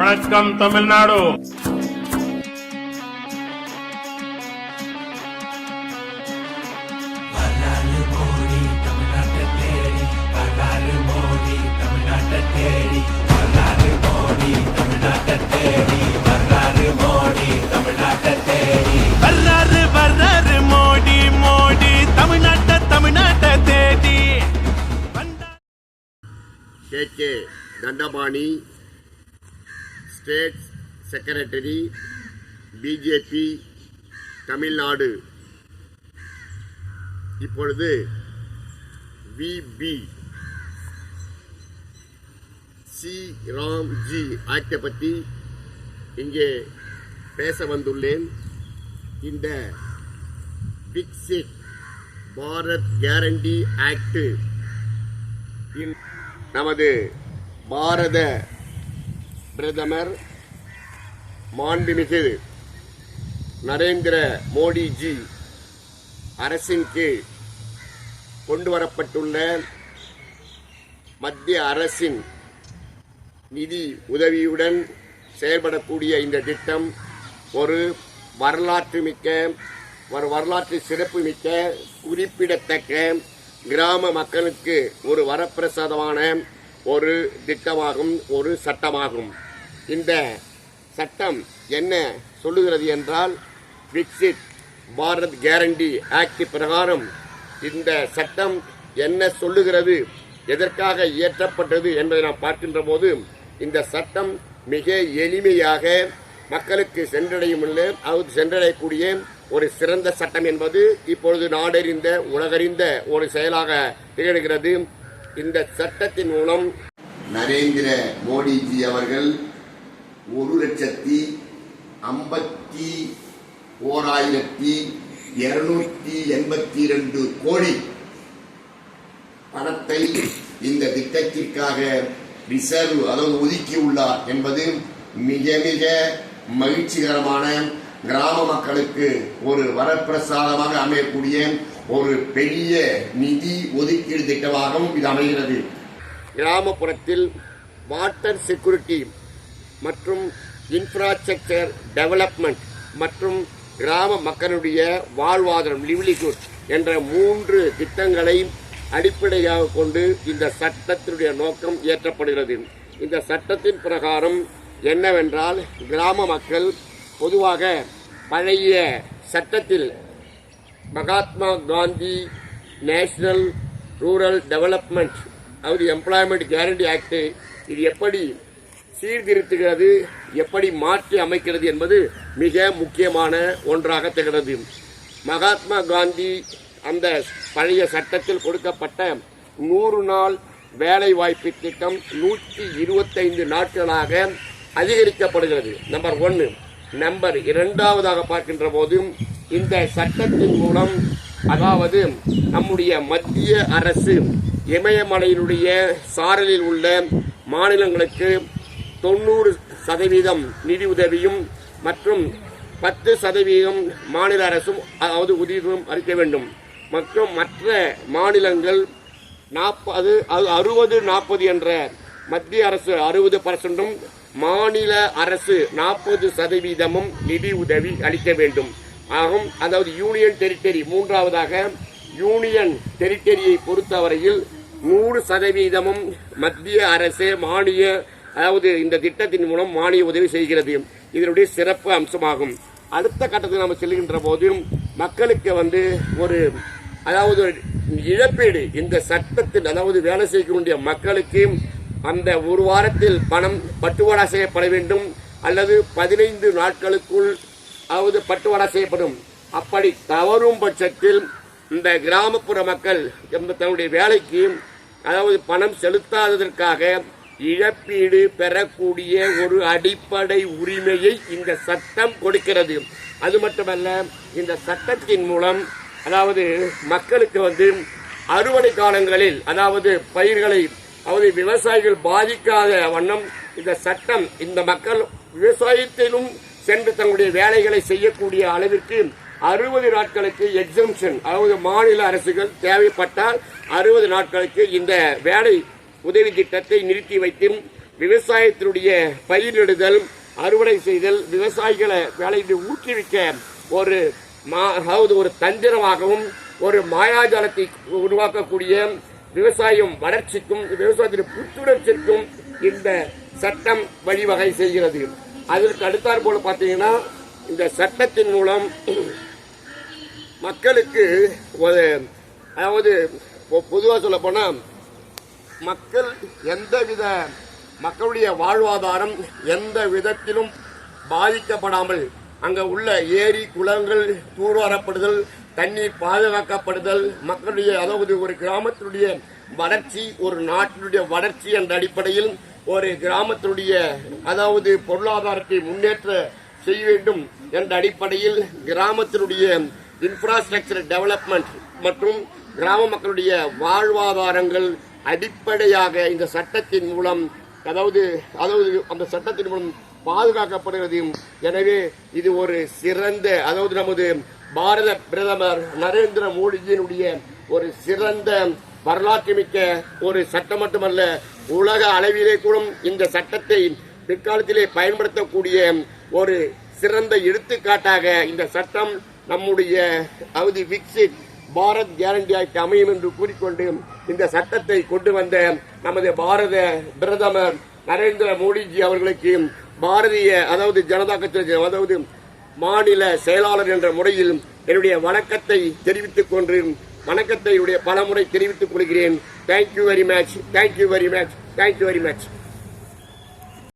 வணக்கம் Tamil Nadu. KK Thandapani, state secretary, BJP Tamil Nadu. இப்பொழுது VB Ramji ஆக்டை பற்றி இங்கே பேச வந்துள்ளேன். இந்த விக்சிட் பாரத் கேரண்டி ஆக்ட் நமது பாரத பிரதமர் மாண்புமிகு நரேந்திர மோடிஜி அரசின் கீழ் கொண்டு வரப்பட்டுள்ள மத்திய அரசின் நிதி உதவியுடன் செயல்படக்கூடிய இந்த திட்டம் ஒரு வரலாற்று சிறப்புமிக்க குறிப்பிடத்தக்க கிராம மக்களுக்கு ஒரு வரப்பிரசாதமான ஒரு திட்டமாகும், ஒரு சட்டமாகும். இந்த சட்டம் என்ன சொல்லுகிறது என்றால், விக்சிட் பாரத் கேரண்டி ஆக்ட் பிரகாரம் இந்த சட்டம் என்ன சொல்லுகிறது, எதற்காக இயற்றப்பட்டது என்பதை நாம் பார்க்கின்ற போது, இந்த சட்டம் மிக எளிமையாக மக்களுக்கு சென்றடையக்கூடிய ஒரு சிறந்த சட்டம் என்பது இப்பொழுது நாடறிந்த உலகறிந்த ஒரு செயலாக திகழ்கிறது. இந்த சட்டத்தின் மூலம் நரேந்திர மோடிஜி அவர்கள் 1,51,282 கோடி பணத்தை இந்த திட்டத்திற்காக ரிசர்வ் ஒதுக்கியுள்ளார் என்பது மிக மிக மகிழ்ச்சிகரமான, கிராம மக்களுக்கு ஒரு வரப்பிரசாதமாக அமையக்கூடிய ஒரு பெரிய நிதி ஒதுக்கீடு திட்டமாகவும் இது அமைகிறது. கிராமப்புறத்தில் வாட்டர் செக்யூரிட்டி மற்றும் இன்ஃப்ராஸ்ட்ரக்சர் டெவலப்மெண்ட் மற்றும் கிராம மக்களுடைய வாழ்வாதாரம் லிவ்லிஹுட் என்ற 3 திட்டங்களை அடிப்படையாக கொண்டு இந்த சட்டத்தினுடைய நோக்கம் இயற்றப்படுகிறது. இந்த சட்டத்தின் பிரகாரம் என்னவென்றால், கிராம மக்கள் பொதுவாக பழைய சட்டத்தில் Mahatma Gandhi national rural development employment guarantee act இது எப்படி சீர்திருத்துகிறது, எப்படி மாற்றி அமைக்கிறது என்பது மிக முக்கியமான ஒன்றாக திகழ்கிறது. மகாத்மா காந்தி அந்த பழைய சட்டத்தில் கொடுக்கப்பட்ட 100 நாள் வேலை வாய்ப்பு திட்டம் 125 நாட்களாக அதிகரிக்கப்படுகிறது. நம்பர் 1. நம்பர் 2 பார்க்கின்ற போது, இந்த சட்டத்தின் மூலம் அதாவது நம்முடைய மத்திய அரசு இமயமலையினுடைய சாரலில் உள்ள மாநிலங்களுக்கு 90% நிதி உதவியும் மற்றும் 10% மாநில அரசும் உதவியும் அளிக்க வேண்டும். மற்றும் மற்ற மாநிலங்கள் 60-40 என்ற மத்திய அரசு 60%, மாநில அரசு 40% நிதி உதவி அளிக்க வேண்டும் ஆகும். Union territory 3. யூனியன் டெரிட்டரியை பொறுத்தவரையில் 100% மத்திய அரசு இந்த திட்டத்தின் மூலம் மானிய உதவி செய்கிறது. இதனுடைய சிறப்பு அம்சமாகும். அடுத்த கட்டத்தில் நாம் செல்கின்ற போது, மக்களுக்கு ஒரு இழப்பீடு இந்த சட்டத்தில் வேலை செய்யக்கூடிய மக்களுக்கு அந்த ஒரு வாரத்தில் பணம் பட்டுவாடா செய்யப்பட வேண்டும் அல்லது 15 நாட்களுக்குள் பட்டுவாடா செய்யப்படும். அப்படி தவறும் பட்சத்தில் இந்த கிராமப்புற மக்கள் தன்னுடைய வேலைக்கு பணம் செலுத்தாததற்காக இழப்பீடு பெறக்கூடிய ஒரு அடிப்படை உரிமையை இந்த சட்டம் கொடுக்கிறது. அது மட்டுமல்ல, இந்த சட்டத்தின் மூலம் மக்களுக்கு அறுவடை காலங்களில் பயிர்களை விவசாயிகள் பாதிக்காத வண்ணம் இந்த சட்டம் இந்த மக்கள் விவசாயத்திலும் சென்று தங்களுடைய வேலைகளை செய்யக்கூடிய அளவிற்கு 60 நாட்களுக்கு எக்ஸம்ஷன், மாநில அரசுகள் தேவைப்பட்டால் 60 நாட்களுக்கு இந்த வேலை உதவி திட்டத்தை நிறுத்தி வைத்து விவசாயத்தினுடைய பயிரிடுதல், அறுவடை செய்தல், விவசாயிகளை வேலையை ஊக்குவிக்க ஒரு அதாவது ஒரு தந்திரமாகவும் ஒரு மாயாஜாலத்தை உருவாக்கக்கூடிய விவசாயம் வளர்ச்சிக்கும் விவசாயத்தின் புத்துணர்ச்சிக்கும் இந்த சட்டம் வழிவகை செய்கிறது. அதற்கு அடுத்தாற் போல பார்த்தீங்கன்னா இந்த சட்டத்தின் மூலம் மக்களுக்கு ஒரு அதாவது பொதுவாக சொல்ல போனால் மக்களுடைய வாழ்வாதாரம் எந்த விதத்திலும் பாதிக்கப்படாமல் அங்க உள்ள ஏரி குளங்கள் தூர்வாரப்படுதல், தண்ணீர் பாதுகாக்கப்படுதல், மக்களுடைய அதாவது ஒரு கிராமத்தினுடைய வளர்ச்சி, ஒரு நாட்டினுடைய வளர்ச்சி என்ற அடிப்படையில் ஒரு கிராமத்தினுடைய அதாவது பொருளாதாரத்தை முன்னேற்ற செய்ய வேண்டும் என்ற அடிப்படையில் கிராமத்தினுடைய இன்ஃப்ராஸ்ட்ரக்சர் டெவலப்மெண்ட் மற்றும் கிராம மக்களுடைய வாழ்வாதாரங்கள் அடிப்படையாக இந்த சட்டத்தின் மூலம் அதாவது அந்த சட்டத்தின் மூலம் பாதுகாக்கப்படுகிறது. எனவே இது ஒரு சிறந்த அதாவது நமது பாரத பிரதமர் நரேந்திர மோடிஜியினுடைய ஒரு சிறந்த வரலாற்று மிக்க ஒரு சட்டம் மட்டுமல்ல, உலக அளவிலே கூட இந்த சட்டத்தை பிற்காலத்திலே பயன்படுத்தக்கூடிய ஒரு சிறந்த எடுத்துக்காட்டாக இந்த சட்டம் நம்முடைய அவது விக்சித் பாரத் கேரண்டி ஆக்ட் அமையும் என்று கூறிக்கொண்டு இந்த சட்டத்தை கொண்டு வந்த நமது பாரத பிரதமர் நரேந்திர மோடிஜி அவர்களுக்கு பாரதிய அதாவது ஜனதா கட்சி அதாவது மாநில செயலாளர் என்ற முறையில் என்னுடைய வணக்கத்தை தெரிவித்துக் கொண்டு பலமுறை தெரிவித்துக் கொள்கிறேன். Thank you very much.